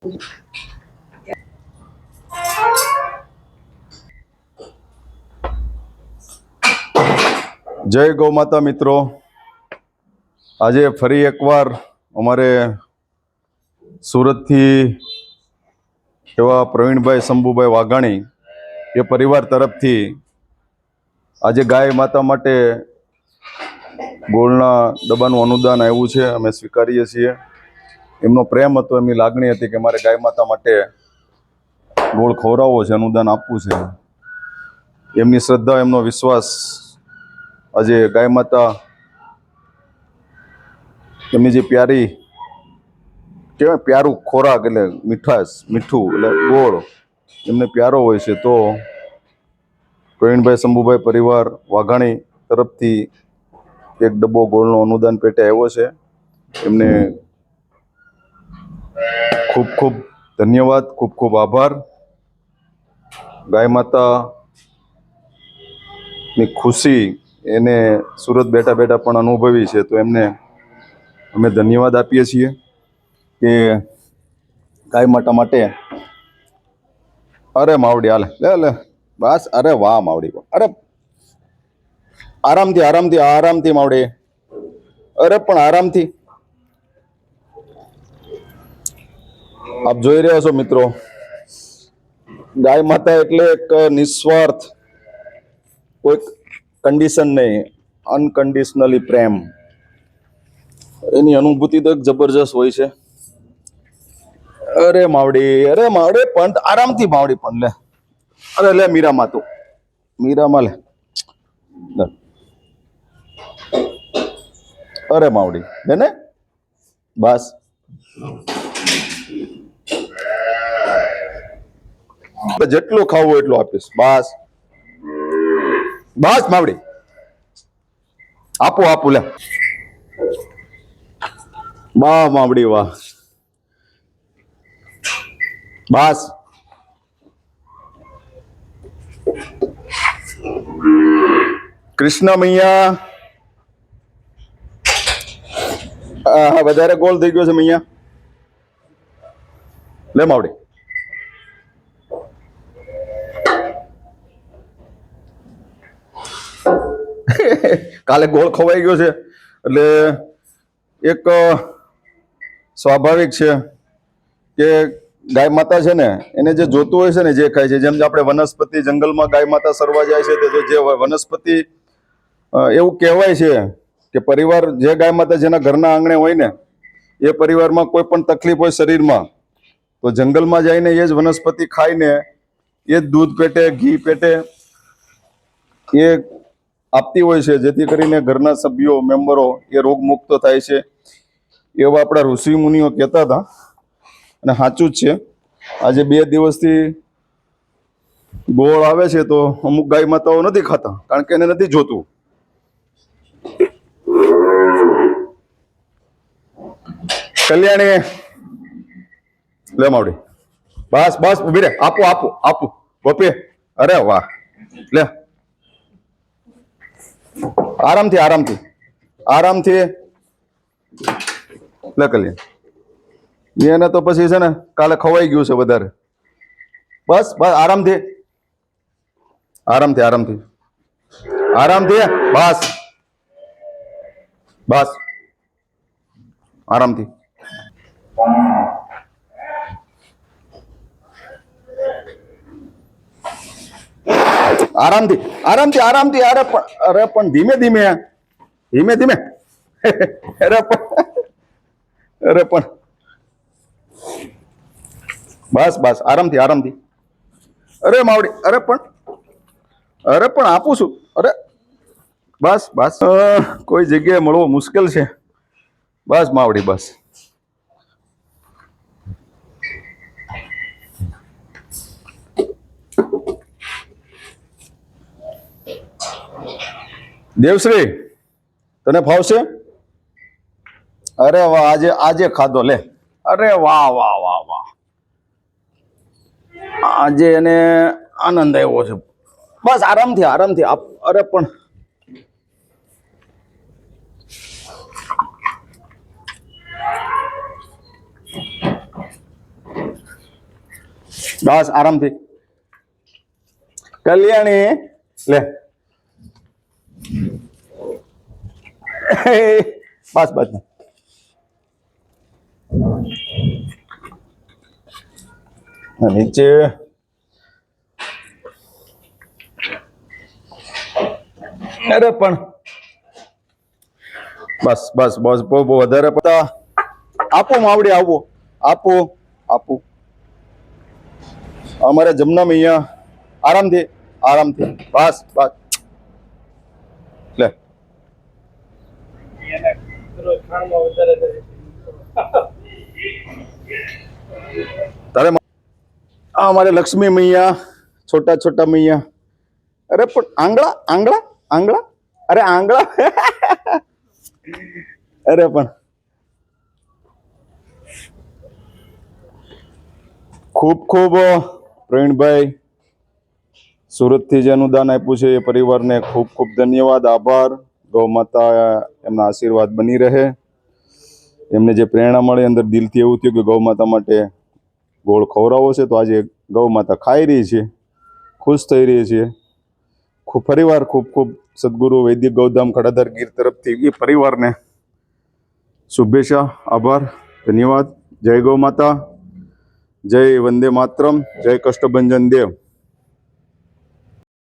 જય ગૌ માતા મિત્રો, આજે ફરી એકવાર અમારે સુરતથી એવા પ્રવીણભાઈ શંભુભાઈ વાઘાણી એ પરિવાર તરફથી આજે ગાય માતા માટે ગોળના ડબ્બાનું અનુદાન આવ્યું છે. અમે સ્વીકારીએ છીએ. એમનો પ્રેમ હતો, એમની લાગણી હતી કે મારે ગાય માતા માટે ગોળ ખવડાવવો છે, અનુદાન આપવું છે. એમની શ્રદ્ધા, એમનો વિશ્વાસ આજે ગાય માતા એમની જે પ્યારી કહેવાય, પ્યારું ખોરાક એટલે મીઠું એટલે ગોળ એમને પ્યારો હોય છે. તો પ્રવીણભાઈ શંભુભાઈ પરિવાર વાઘાણી તરફથી એક ડબ્બો ગોળનો અનુદાન પેટે આવ્યો છે. એમને ખૂબ ખૂબ ધન્યવાદ, ખૂબ ખૂબ આભાર. ગાય માતાની ખુશી એને સુરત બેઠા બેઠા પણ અનુભવી છે, તો એમને અમે ધન્યવાદ આપીએ છીએ કે ગાય માતા માટે. અરે માવડી હાલે લે લે બસ. અરે વાહ માવડી, અરે આરામથી આરામથી આરામથી માવડી, અરે પણ આરામથી. આપ જોઈ રહ્યા છો મિત્રો, ગાય માતા એટલે એક નિસ્વાર્થ, કોઈ કન્ડિશન નહીં, અનકન્ડિશનલી પ્રેમ. એની અનુભૂતિ તો જબરજસ્ત હોય છે. અરે માવડી, અરે માવડી પણ આરામથી માવડી પણ લે. અરે લે મીરામાં, તું મીરામાં લે. અરે માવડી લે ને, બસ જેટલું ખાવું એટલું આપીશ. બસ બસ માવડી, આપું આપું લે. વાહ માવડી વાહ, બસ. કૃષ્ણ મૈયા, વધારે ગોળ થઈ ગયો છે મૈયા. લે માવડી. કાલે ગોળ ખવાઈ ગયો છે એટલે એક સ્વાભાવિક છે કે ગાય માતા છે ને, એને જે જોતું હોય છે ને, જે ખાય છે. જેમ આપણે વનસ્પતિ જંગલમાં ગાય માતા સરવા જાય છે, તો જે વનસ્પતિ એવું કહેવાય છે કે પરિવાર જે ગાય માતા જેના ઘરના આંગણે હોય ને, એ પરિવારમાં કોઈ પણ તકલીફ હોય શરીરમાં, તો જંગલમાં જઈને એ જ વનસ્પતિ ખાઈને એ જ દૂધ પેટે, ઘી પેટે એ આપતી હોય છે, જેથી કરીને ઘરના સભ્યો, મેમ્બરો એ રોગમુક્ત થાય છે. એવા આપણા ઋષિ મુનિઓ કહેતા હતા, અને સાચું જ છે. આજે 2 દિવસથી ગોળ આવે છે તો અમુક ગાય માતાઓ નથી ખાતા, કારણ કે એને નથી જોતું. કલ્યાણી લે માવડી, બસ બસ ઉભી રે. આપું આપું આપું ગોપી. અરે વાહ લે, આરામથી આરામથી આરામથી લે કલ્યાણ. એને તો પછી છે ને કાલે ખવાઈ ગયું છે વધારે. બસ બસ આરામથી આરામથી આરામથી આરામથી, બસ બસ આરામથી. આરામથી આરામથી આરામથી. અરે પણ ધીમે ધીમે ધીમે ધીમે. અરે પણ બસ બસ આરામથી આરામથી. અરે માવડી, અરે પણ આપું છું. અરે બસ બસ, કોઈ જગ્યાએ મળવો મુશ્કેલ છે. બસ માવડી બસ. દેવશ્રી, તને ફાવશે? અરે વાહ, આજે ખાધો લે. અરે વાહ વાહ વાહ વાહ, આજે એને આનંદ આવ્યો છે. બસ આરામથી આરામથી. અરે પણ બસ આરામથી. કલ્યાણી લે બસ બસ નીચે અરે પણ બસ બસ બસ બહુ બહુ વધારે પતા આપો માવડી આવો આપો આપો અમારે જમના અહીંયા આરામથી આરામથી બસ બસ લે તારે આ અમારે લક્ષ્મી મૈયા છોટા છોટા મૈયા અરે પણ આંગળા આંગળા આંગળા અરે આંગળા અરે પણ ખૂબ ખૂબ પ્રવીણભાઈ સુરતથી જે અનુદાન આપ્યું છે એ પરિવારને ખૂબ ખૂબ ધન્યવાદ આભાર. ગૌ માતા એમના આશીર્વાદ બની રહે. એમને જે પ્રેરણા મળી અંદર દિલથી એવું થયું કે ગૌ માતા માટે ગોળ ખવડાવો છે તો આજે ગૌ માતા ખાઈ રહી છે, ખુશ થઈ રહી છે. ખૂબ ફરીવાર ખૂબ ખૂબ સદગુરુ વૈદિક ગૌધામ ખડાધર ગીર તરફથી એ પરિવારને શુભેચ્છા આભાર ધન્યવાદ. જય ગૌ માતા, જય વંદે માતરમ, જય કષ્ટભંજન દેવ.